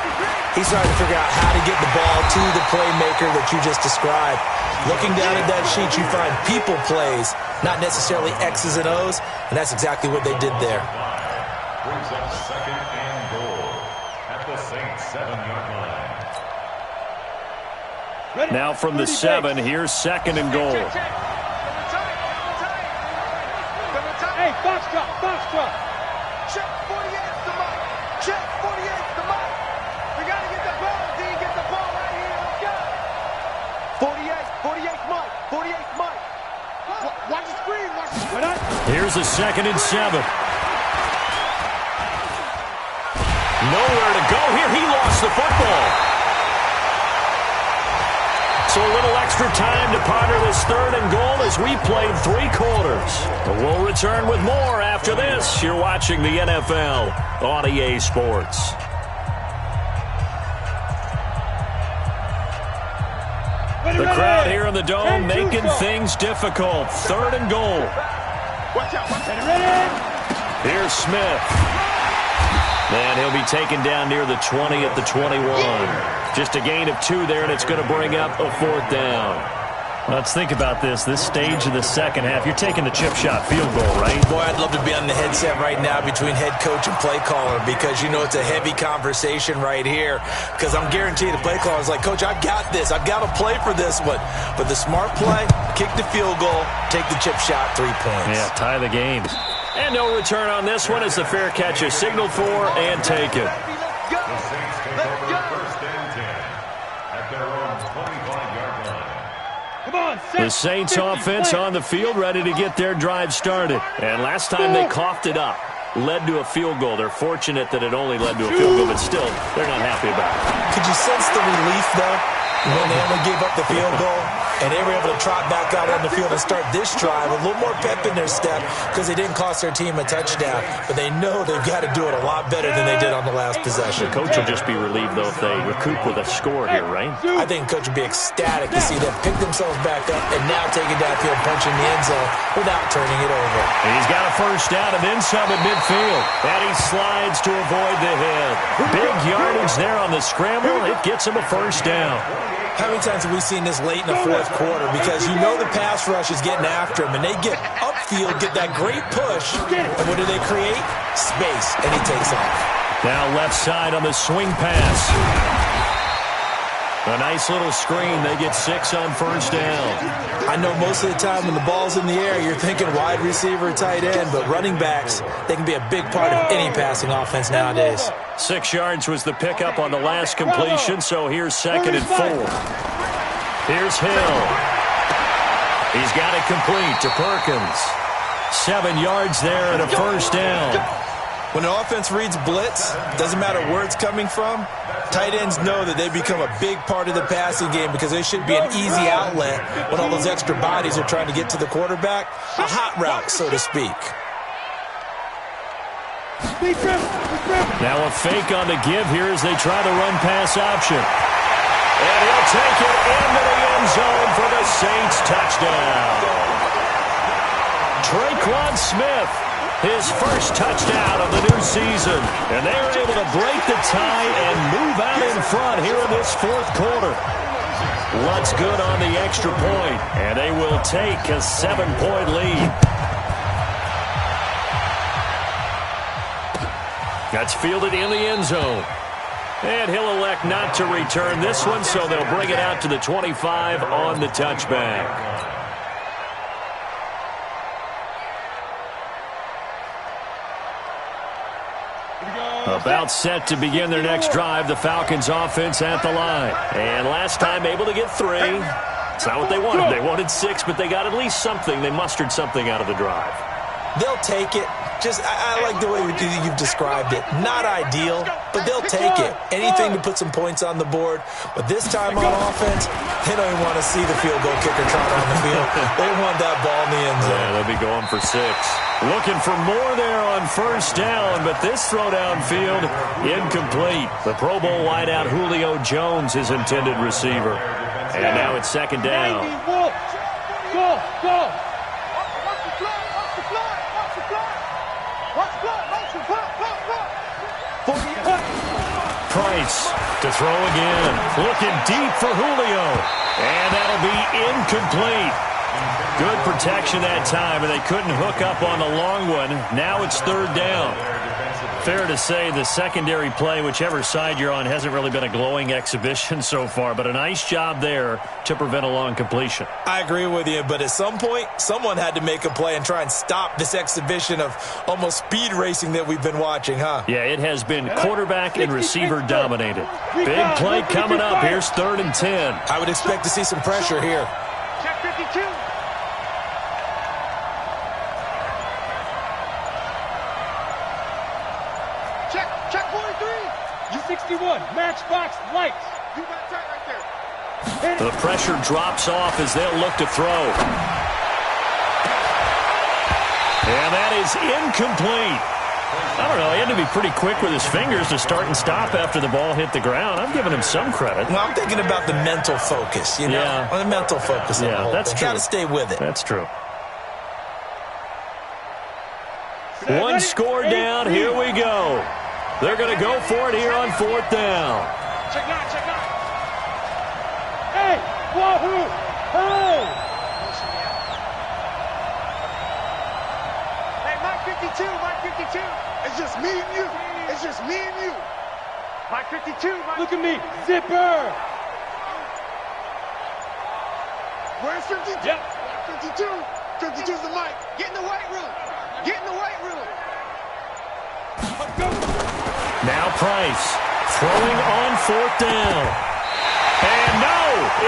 F: He's trying to figure out how to get the ball to the playmaker that you just described. Looking down at that sheet, you find people plays, not necessarily X's and O's, and that's exactly what they did there.
H: Brings up second and goal at the Saints 7-yard line.
C: Now from the 7, here's second and goal.
D: Hey, Foxtrot.
E: Check 48's the mic. Check 48's the mic. We got to get the ball, D. Get the ball right here. Let's go. 48's mic. 48's mic. Watch the screen.
C: Here's a second and 7. Nowhere to go here. He lost the football. So a little extra time to ponder this third and goal as we played 3 quarters. But we'll return with more after this. You're watching the NFL on EA Sports. The crowd here in the Dome making things difficult. Third and goal.
E: Watch out.
C: Here's Smith. And he'll be taken down near the 20 at the 21. Just a gain of 2 there, and it's going to bring up a 4th down. Let's think about this stage of the second half. You're taking the chip shot field goal, right?
F: Boy, I'd love to be on the headset right now between head coach and play caller because, you know, it's a heavy conversation right here because I'm guaranteed the play caller is like, Coach, I've got this. I've got to play for this one. But the smart play, kick the field goal, take the chip shot, 3 points.
C: Yeah, tie the game. And no return on this one as the fair catch is signaled for and taken.
H: The Saints take over first and 10 at their own 25-yard line.
D: Come on,
C: The Saints offense on the field ready to get their drive started. And last time they coughed it up, led to a field goal. They're fortunate that it only led to a field goal, but still, they're not happy about it.
F: Could you sense the relief, though, when they only gave up the field goal? and they were able to trot back out on the field and start this drive a little more pep in their step because they didn't cost their team a touchdown. But they know they've got to do it a lot better than they did on the last possession.
C: The coach will just be relieved, though, if they recoup with a score here, right?
F: I think coach will be ecstatic to see them pick themselves back up and now take it downfield, punch in the end zone without turning it over.
C: He's got a first down and then some at midfield. And he slides to avoid the hit. Big yardage there on the scramble. It gets him a first down.
F: How many times have we seen this late in the fourth quarter? Because you know the pass rush is getting after him, and they get upfield, get that great push, and what do they create? Space, and he takes off.
C: Now left side on the swing pass. A nice little screen. They get 6 on first down.
F: I know most of the time when the ball's in the air, you're thinking wide receiver, tight end, but running backs, they can be a big part of any passing offense nowadays.
C: 6 yards was the pickup on the last completion, so here's 2nd and 4. Here's Hill. He's got it complete to Perkins. 7 yards there and a first down.
F: When an offense reads blitz, doesn't matter where it's coming from, tight ends know that they become a big part of the passing game because they should be an easy outlet when all those extra bodies are trying to get to the quarterback. A hot route, so to speak.
C: Now a fake on the give here as they try the run-pass option. And he'll take it into the end zone for the Saints touchdown. Traquan Smith, his first touchdown of the new season. And they were able to break the tie and move out in front here in this fourth quarter. Lutz good on the extra point, and they will take a 7-point lead. That's fielded in the end zone. And he'll elect not to return this one, so they'll bring it out to the 25 on the touchback. About set to begin their next drive, the Falcons offense at the line. And last time able to get 3. It's not what they wanted. They wanted 6, but they got at least something. They mustered something out of the drive.
F: They'll take it. I like the way you've described it. Not ideal, but they'll take it. Anything to put some points on the board. But this time on offense, they don't even want to see the field goal kicker trot on the field. They want that ball in the end zone.
C: Yeah, they'll be going for 6. Looking for more there on first down, but this throw downfield incomplete. The Pro Bowl wideout Julio Jones, his intended receiver. And now it's 2nd down.
D: Go!
C: Price to throw again. Looking deep for Julio. And that'll be incomplete. Good protection that time, and they couldn't hook up on the long one. Now it's 3rd down. Fair to say the secondary play, whichever side you're on, hasn't really been a glowing exhibition so far, but a nice job there to prevent a long completion.
F: I agree with you, but at some point, someone had to make a play and try and stop this exhibition of almost speed racing that we've been watching, huh?
C: Yeah, it has been quarterback and receiver dominated. Big play coming up. Here's 3rd and 10.
F: I would expect to see some pressure here.
D: Check 52. Check 43. You 61. Matchbox lights. You got tight right there.
C: The pressure drops off as they'll look to throw. And that is incomplete. I don't know. He had to be pretty quick with his fingers to start and stop after the ball hit the ground. I'm giving him some credit.
F: Well, I'm thinking about the mental focus, you know?
C: Yeah.
F: The mental focus.
C: Yeah, that's true.
F: Got to stay with it.
C: That's true. One score down. Here we go. They're going to go for it here on 4th down.
D: Check 9. Hey, wahoo! Oh! Hey, Mike 52.
E: It's just me and you. It's just me and you.
D: Mike 52. Look at me. Zipper.
E: Where's 52?
D: Yep.
E: 52. 52's the mic. Get in the weight room.
C: Now Price throwing on 4th down. And no,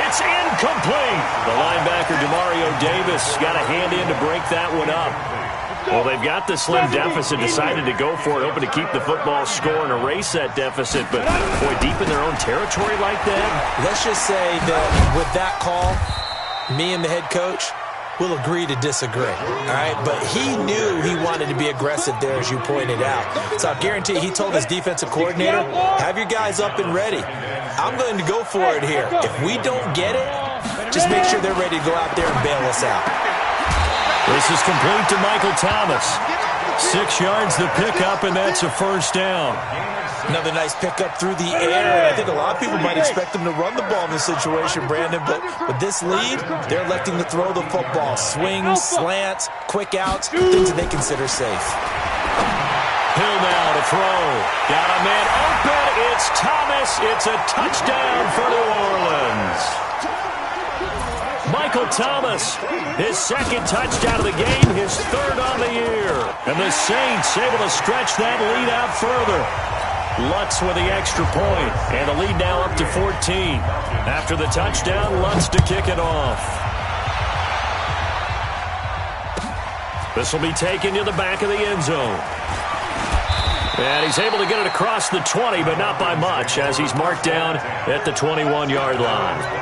C: it's incomplete. The linebacker, Demario Davis, got a hand in to break that one up. Well, they've got the slim deficit, decided to go for it, hoping to keep the football score and erase that deficit. But, boy, deep in their own territory like that.
F: Let's just say that with that call, Me and the head coach will agree to disagree, all right? But he knew he wanted to be aggressive there, as you pointed out. So I guarantee he told his defensive coordinator, have your guys up and ready. I'm going to go for it here. If we don't get it, just make sure they're ready to go out there and bail us out.
C: This is complete to Michael Thomas. 6 yards the pickup, and that's a first down.
F: Another nice pickup through the air. I think a lot of people might expect them to run the ball in this situation, Brandon, but with this lead, they're electing to throw the football. Swings, slants, quick outs, things that they consider safe.
C: Hill now to throw. Got a man open. It's Thomas. It's a touchdown for New Orleans. Michael Thomas, his second touchdown of the game, his third on the year. And the Saints able to stretch that lead out further. Lutz with the extra point, and the lead now up to 14. After the touchdown, Lutz to kick it off. This will be taken to the back of the end zone. And he's able to get it across the 20, but not by much, as he's marked down at the 21-yard line.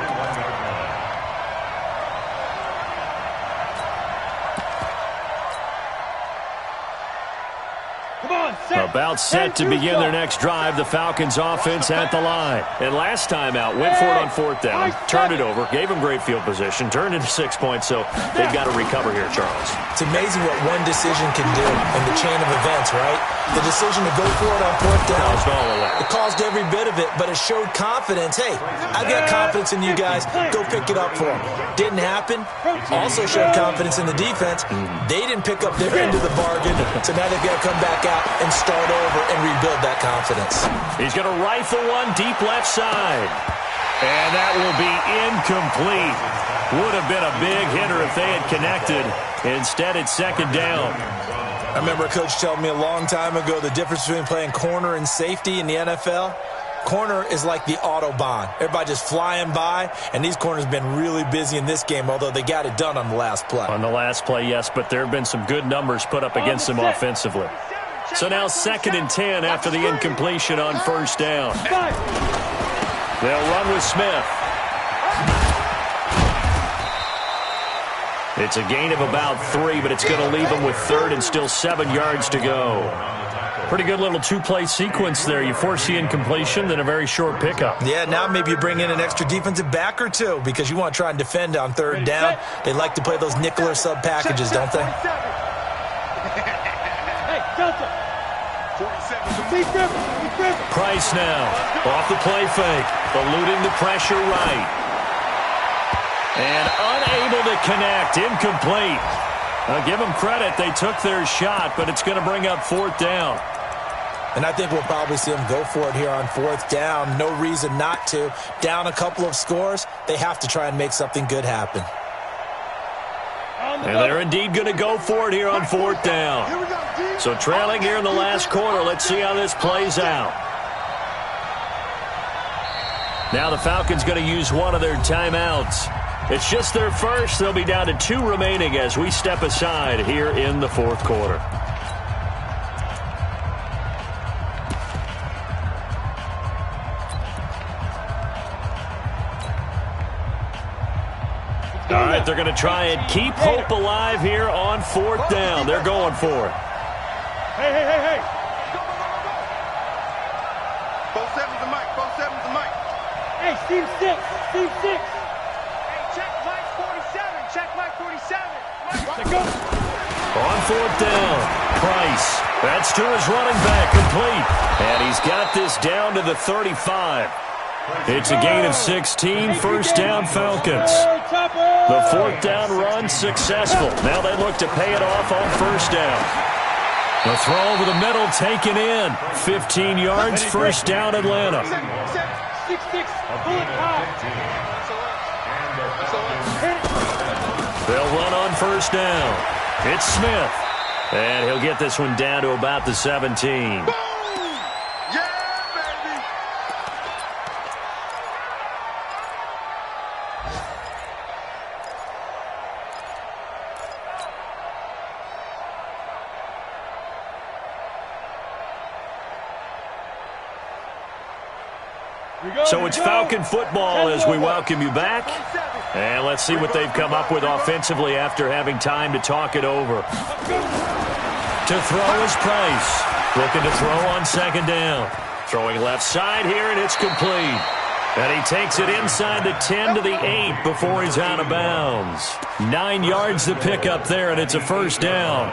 C: About set to begin their next drive. The Falcons offense at the line. And last time out, went for it on fourth down, turned it over, gave them great field position, turned into 6 points, so they've got to recover here, Charles.
F: It's amazing what one decision can do in the chain of events, right? The decision to go for it on fourth down.
C: Caused all of that.
F: It caused every bit of it, but it showed confidence. Hey, I've got confidence in you guys. Go pick it up for them. Didn't happen. Also showed confidence in the defense. They didn't pick up their end of the bargain, so now they've got to come back out and start over and rebuild that confidence.
C: He's going to rifle one deep left side. And that will be incomplete. Would have been a big hitter if they had connected. Instead, it's second down.
F: I remember a coach telling me a long time ago the difference between playing corner and safety in the NFL. Corner is like the Autobahn. Everybody just flying by, and these corners have been really busy in this game, although they got it done on the last play.
C: On the last play, yes, but there have been some good numbers put up against them offensively. So now 2nd and 10 after the incompletion on first down. They'll run with Smith. It's a gain of about 3, but it's going to leave them with 3rd and still 7 yards to go. Pretty good little two-play sequence there. You force the incompletion, then a very short pickup.
F: Yeah, now maybe you bring in an extra defensive back or two because you want to try and defend on 3rd down. They like to play those nickel or sub packages, don't they?
D: Hey, Delta.
C: Price now off the play fake, eluding the pressure right. And unable to connect, incomplete. I'll give them credit, they took their shot, but it's going to bring up 4th down.
F: And I think we'll probably see them go for it here on 4th down. No reason not to. Down a couple of scores, they have to try and make something good happen.
C: And they're indeed going to go for it here on 4th down. So trailing here in the last quarter, let's see how this plays out. Now the Falcons going to use one of their timeouts. It's just their first. They'll be down to 2 remaining as we step aside here in the 4th quarter. All right, they're going to try and keep hope alive here on 4th down. They're going for it.
D: Hey.
E: Both sevens to Mike. Both sevens to Mike.
D: Hey, Steve 6. Steve 6.
E: Check Mike 47. Check Mike 47.
D: Let's go.
C: On 4th down, Price. That's to his running back, complete. And he's got this down to the 35. It's a gain of 16, first down Falcons. The 4th down run successful. Now they look to pay it off on first down. The throw over the middle taken in. 15 yards, first down Atlanta.
D: 6-6, bullet high.
C: They'll run on first down. It's Smith. And he'll get this one down to about the 17. So it's Falcon football as we welcome you back. And let's see what they've come up with offensively after having time to talk it over. To throw is Price. Looking to throw on second down. Throwing left side here, and it's complete. And he takes it inside the 10 to the 8 before he's out of bounds. 9 yards to pick up there, and it's a first down.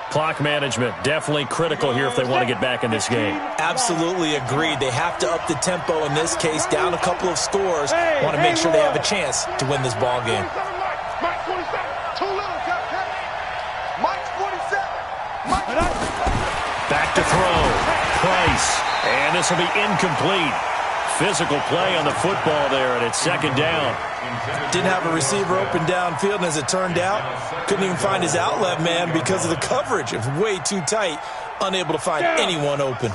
C: Clock management definitely critical here if they want to get back in this game.
F: Absolutely agreed. They have to up the tempo in this case, down a couple of scores. Want to make sure they have a chance to win this ball game.
E: Mike 27, too little, Captain. Mike 47.
C: Back to throw. Price. And this will be incomplete. Physical play on the football there, and it's second down.
F: Didn't have a receiver open downfield, and as it turned out, couldn't even find his outlet man because of the coverage. It was way too tight, unable to find anyone open.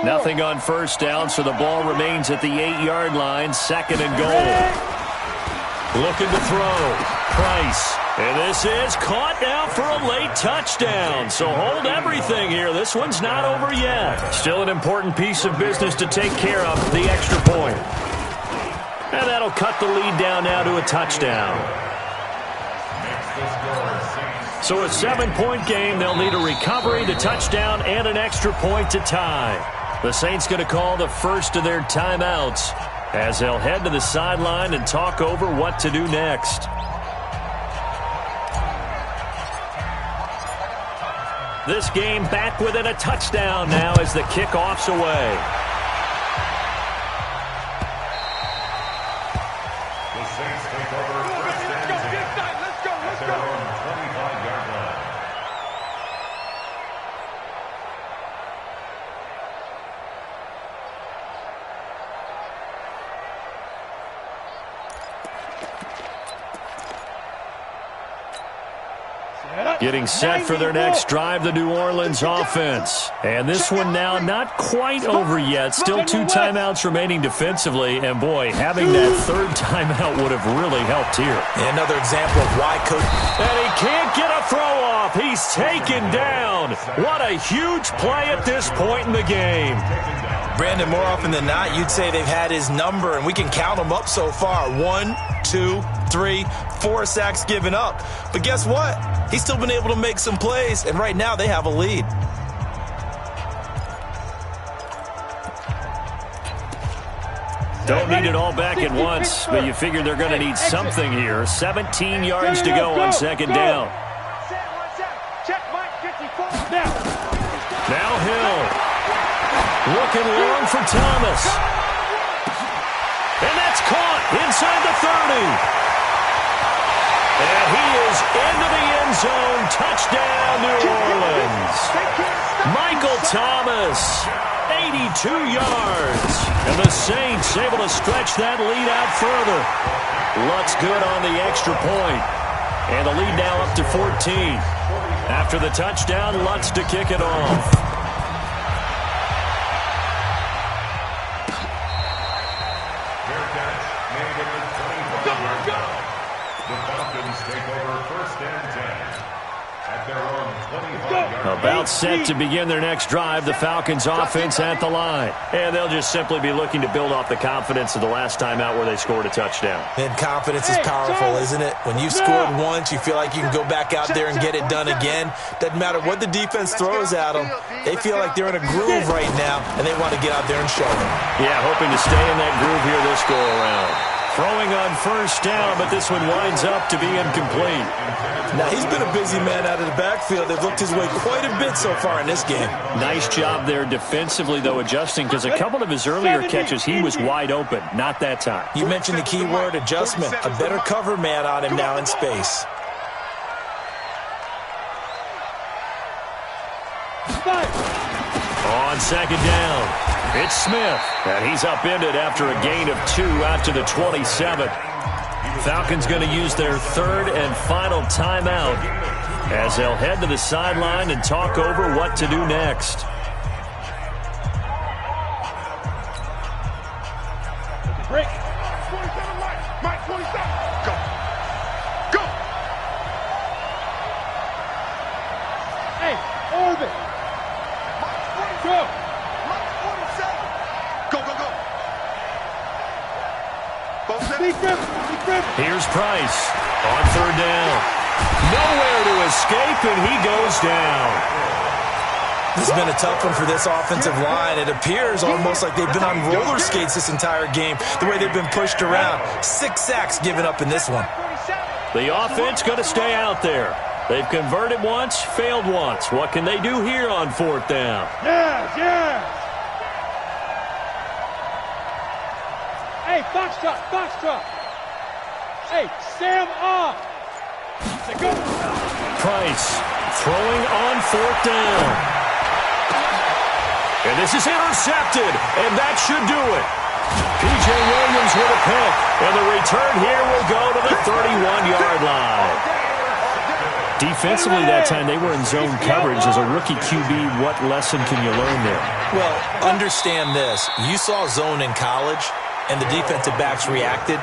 C: Nothing on first down, so the ball remains at the 8-yard line, second and goal. Looking to throw. Price. And this is caught now for a late touchdown. So hold everything here. This one's not over yet. Still an important piece of business to take care of, the extra point. And that'll cut the lead down now to a touchdown. So a 7-point game. They'll need a recovery, the touchdown, and an extra point to tie. The Saints going to call the first of their timeouts as they'll head to the sideline and talk over what to do next. This game back within a touchdown now as the kickoff's away.
H: The Saints take over first and 10 at their own 25-yard line.
C: Getting set for their next drive, the New Orleans offense. And this one now not quite over yet. Still 2 timeouts remaining defensively. And, boy, having that third timeout would have really helped here.
F: Another example of why coach...
C: And he can't get a throw off. He's taken down. What a huge play at this point in the game.
F: Brandon, more often than not, you'd say they've had his number, and we can count them up so far. 1, 2, 3, 4 sacks given up. But guess what? He's still been able to make some plays, and right now they have a lead.
C: Don't need it all back at once, but you figure they're going to need something here. 17 yards to go on second down. Now Hill. Looking long for Thomas. And that's caught inside the 30. And he is into the end zone. Touchdown, New Orleans. Michael Thomas, 82 yards. And the Saints able to stretch that lead out further. Lutz good on the extra point. And the lead now up to 14. After the touchdown, Lutz to kick it off. About set to begin their next drive, the Falcons offense at the line. And they'll just simply be looking to build off the confidence of the last time out where they scored a touchdown.
F: And confidence is powerful, isn't it? When you've scored once, you feel like you can go back out there and get it done again. Doesn't matter what the defense throws at them. They feel like they're in a groove right now, and they want to get out there and show them.
C: Yeah, hoping to stay in that groove here this go-around. Throwing on first down, but this one winds up to be incomplete.
F: Now, he's been a busy man out of the backfield. They've looked his way quite a bit so far in this game.
C: Nice job there defensively, though, adjusting, because a couple of his earlier catches, he was wide open. Not that time.
F: You mentioned the key word, adjustment. A better cover man on him now in space.
C: On second down, it's Smith, and he's upended after a gain of 2 out to the 27. Falcons going to use their third and final timeout as they'll head to the sideline and talk over what to do next.
E: Break. 27, Mike 27. Go. Go.
D: Hey, orbit.
E: Mike 47.
D: Go.
E: Mike 47. Go, go, go.
C: Here's Price on third down. Nowhere to escape, and he goes down.
F: This has been a tough one for this offensive line. It appears almost like they've been on roller skates this entire game, the way they've been pushed around. 6 sacks given up in this one.
C: The offense going to stay out there. They've converted once, failed once. What can they do here on fourth down?
D: Yes. Hey, foxtrot. Hey, Sam off.
C: Price throwing on fourth down. And this is intercepted, and that should do it. P.J. Williams with a pick, and the return here will go to the 31-yard line. Defensively that time, they were in zone coverage. As a rookie QB, what lesson can you learn there?
F: Well, understand this. You saw zone in college, and the defensive backs reacted,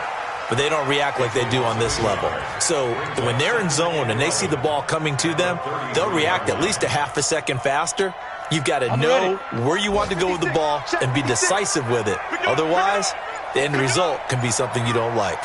F: but they don't react like they do on this level. So when they're in zone and they see the ball coming to them, they'll react at least a half a second faster. You've got to know where you want to go with the ball and be decisive with it. Otherwise, the end result can be something you don't like.